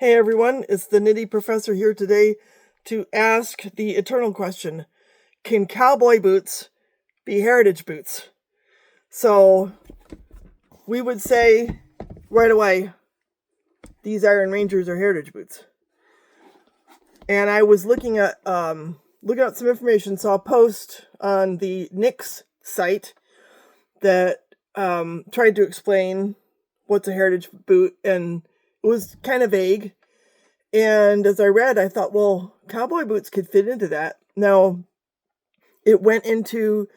Hey everyone, it's the Nitty Professor here today to ask the eternal question: can cowboy boots be heritage boots? So we would say right away, these Iron Rangers are heritage boots. And I was looking at some information, saw a post on the Nix site that tried to explain what's a heritage boot, and it was kind of vague. And as I read, I thought, well, cowboy boots could fit into that. Now, it went into,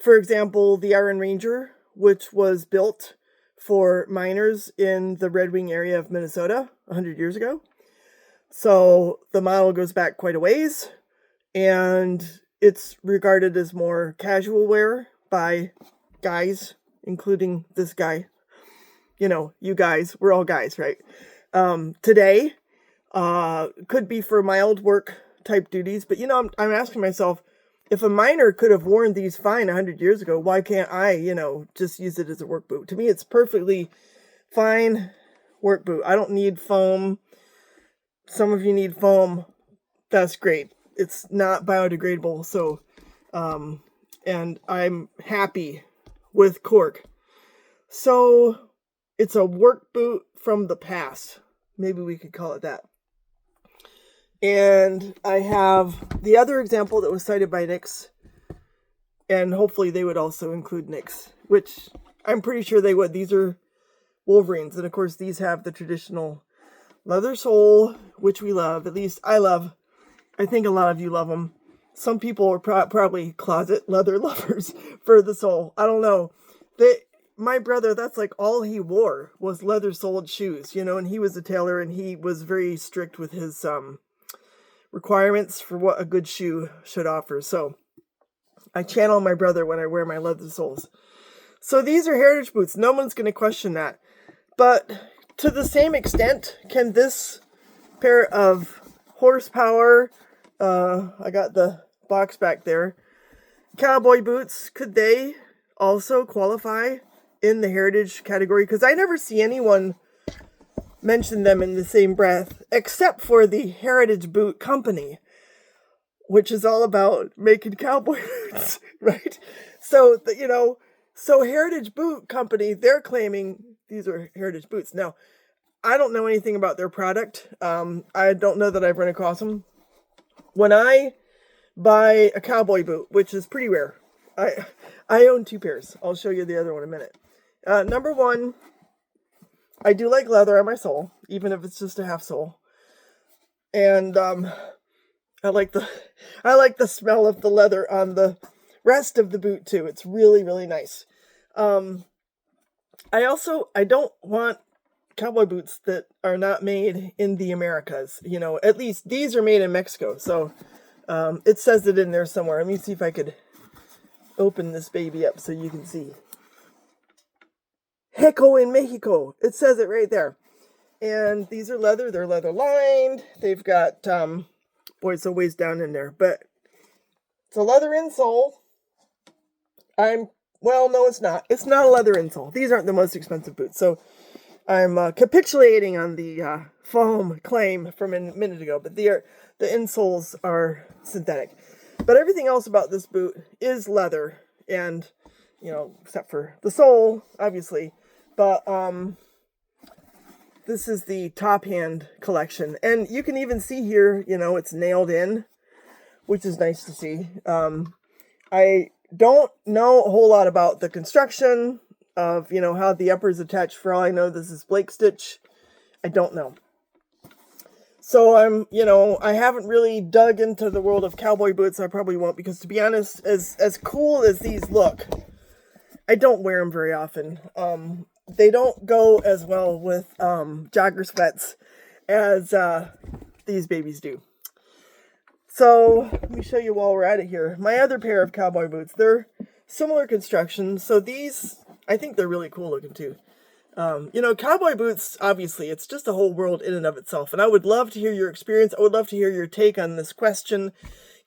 for example, the Iron Ranger, which was built for miners in the Red Wing area of Minnesota 100 years ago. So the model goes back quite a ways, and it's regarded as more casual wear by guys, including this guy. You know, you guys, we're all guys, right? Today, could be for mild work type duties, but I'm asking myself, if a miner could have worn these fine 100 years ago, why can't I, just use it as a work boot? To me, it's perfectly fine work boot. I don't need foam. Some of you need foam. That's great. It's not biodegradable, so, and I'm happy with cork. So, it's a work boot from the past. Maybe we could call it that. And I have the other example that was cited by Nix, and hopefully they would also include Nix, which I'm pretty sure they would. These are Wolverines, and of course these have the traditional leather sole, which we love. At least I love. I think a lot of you love them. Some people are probably closet leather lovers for the sole. I don't know. My brother, that's like all he wore was leather-soled shoes, and he was a tailor, and he was very strict with his requirements for what a good shoe should offer. So I channel my brother when I wear my leather soles. So these are heritage boots. No one's going to question that. But to the same extent, can this pair of horsepower, I got the box back there, cowboy boots, could they also qualify in the heritage category? Because I never see anyone mention them in the same breath, except for the Heritage Boot Company, which is all about making cowboy boots, right? So, so Heritage Boot Company, they're claiming these are heritage boots. Now, I don't know anything about their product. I don't know that I've run across them. When I buy a cowboy boot, which is pretty rare, I own 2 pairs. I'll show you the other one in a minute. Number one, I do like leather on my sole, even if it's just a half sole. And I like the smell of the leather on the rest of the boot too. It's really, really nice. I don't want cowboy boots that are not made in the Americas. At least these are made in Mexico. So it says it in there somewhere. Let me see if I could open this baby up so you can see. Heco in Mexico. It says it right there. And these are leather. They're leather lined. They've got, boy, it's a ways down in there. But it's a leather insole. No, it's not. It's not a leather insole. These aren't the most expensive boots. So I'm capitulating on the foam claim from a minute ago. But the insoles are synthetic. But everything else about this boot is leather. And, except for the sole, obviously. But this is the top hand collection. And you can even see here, it's nailed in, which is nice to see. I don't know a whole lot about the construction of, how the upper is attached. For all I know, this is Blake stitch. I don't know. So I haven't really dug into the world of cowboy boots. I probably won't, because to be honest, as cool as these look, I don't wear them very often. They don't go as well with jogger sweats as these babies do. So let me show you while we're at it here. My other pair of cowboy boots, they're similar construction. So these, I think they're really cool looking too. Cowboy boots, obviously, it's just a whole world in and of itself. And I would love to hear your experience. I would love to hear your take on this question.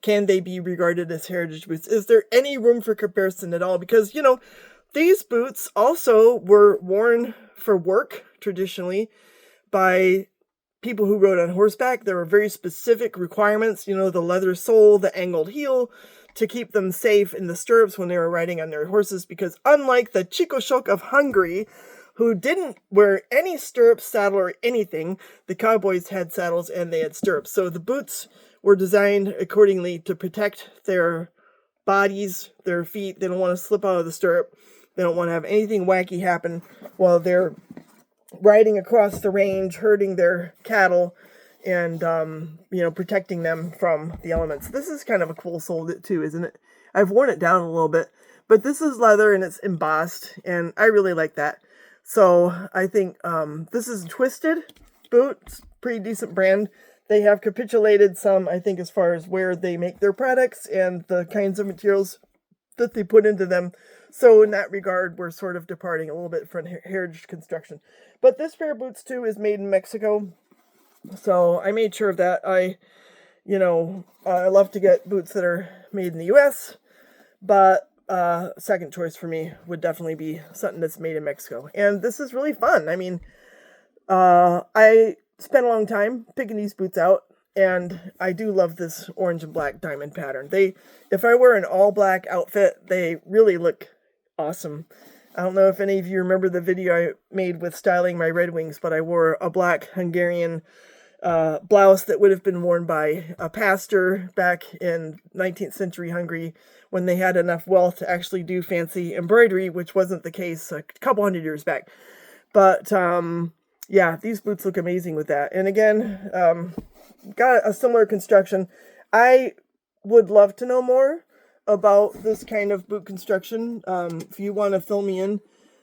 Can they be regarded as heritage boots? Is there any room for comparison at all? Because, these boots also were worn for work traditionally by people who rode on horseback, there were very specific requirements, you know, the leather sole, the angled heel, to keep them safe in the stirrups when they were riding on their horses, because unlike the Chicoshok of Hungary, who didn't wear any stirrups, saddle, or anything, the cowboys had saddles and they had stirrups. So the boots were designed accordingly to protect their bodies, their feet. They don't want to slip out of the stirrup. They don't want to have anything wacky happen while they're riding across the range, herding their cattle, and, you know, protecting them from the elements. This is kind of a cool sole too, isn't it? I've worn it down a little bit, but this is leather and it's embossed, and I really like that. So I think this is Twisted boot. It's a pretty decent brand. They have capitulated some, I think, as far as where they make their products and the kinds of materials that they put into them. So in that regard, we're sort of departing a little bit from heritage construction. But this pair of boots, too, is made in Mexico. So I made sure of that. I love to get boots that are made in the U.S., but second choice for me would definitely be something that's made in Mexico. And this is really fun. I mean, I spent a long time picking these boots out, and I do love this orange and black diamond pattern. If I wear an all black outfit, they really look awesome. I don't know if any of you remember the video I made with styling my Red Wings, but I wore a black Hungarian blouse that would have been worn by a pastor back in 19th century Hungary when they had enough wealth to actually do fancy embroidery, which wasn't the case a couple hundred years back. But yeah, these boots look amazing with that. And again, got a similar construction. I would love to know more about this kind of boot construction. If you want to fill me in,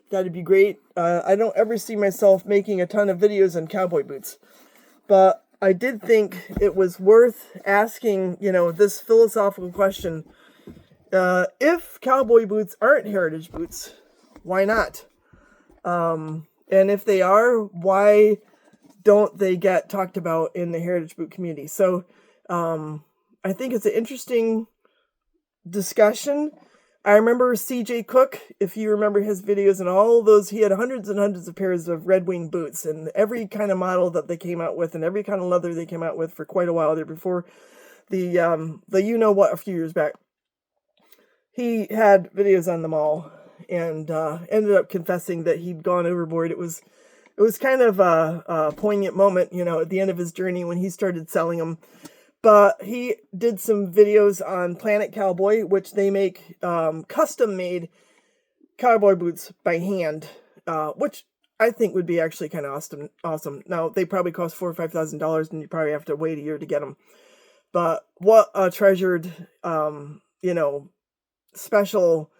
that'd be great. I don't ever see myself making a ton of videos on cowboy boots, but I did think it was worth asking, you know, this philosophical question. If cowboy boots aren't heritage boots, why not? And if they are, why don't they get talked about in the heritage boot community? So I think it's an interesting discussion. I remember CJ Cook, if you remember his videos and all those, he had hundreds and hundreds of pairs of Red Wing boots, and every kind of model that they came out with and every kind of leather they came out with for quite a while there before the you know what a few years back. He had videos on them all, and ended up confessing that he'd gone overboard. It was kind of a poignant moment, you know, at the end of his journey when he started selling them. But he did some videos on Planet Cowboy, which they make custom-made cowboy boots by hand, which I think would be actually kind of awesome. Now, they probably cost $4,000 or $5,000, and you probably have to wait a year to get them. But what a treasured, you know, special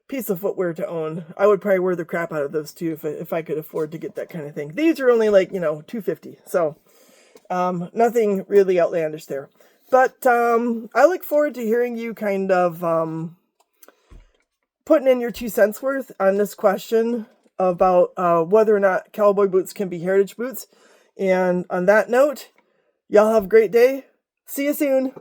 piece of footwear to own. I would probably wear the crap out of those too if I could afford to get that kind of thing. These are only like, you know, $250. So nothing really outlandish there. But I look forward to hearing you kind of putting in your 2 cents worth on this question about whether or not cowboy boots can be heritage boots. And on that note, y'all have a great day. See you soon.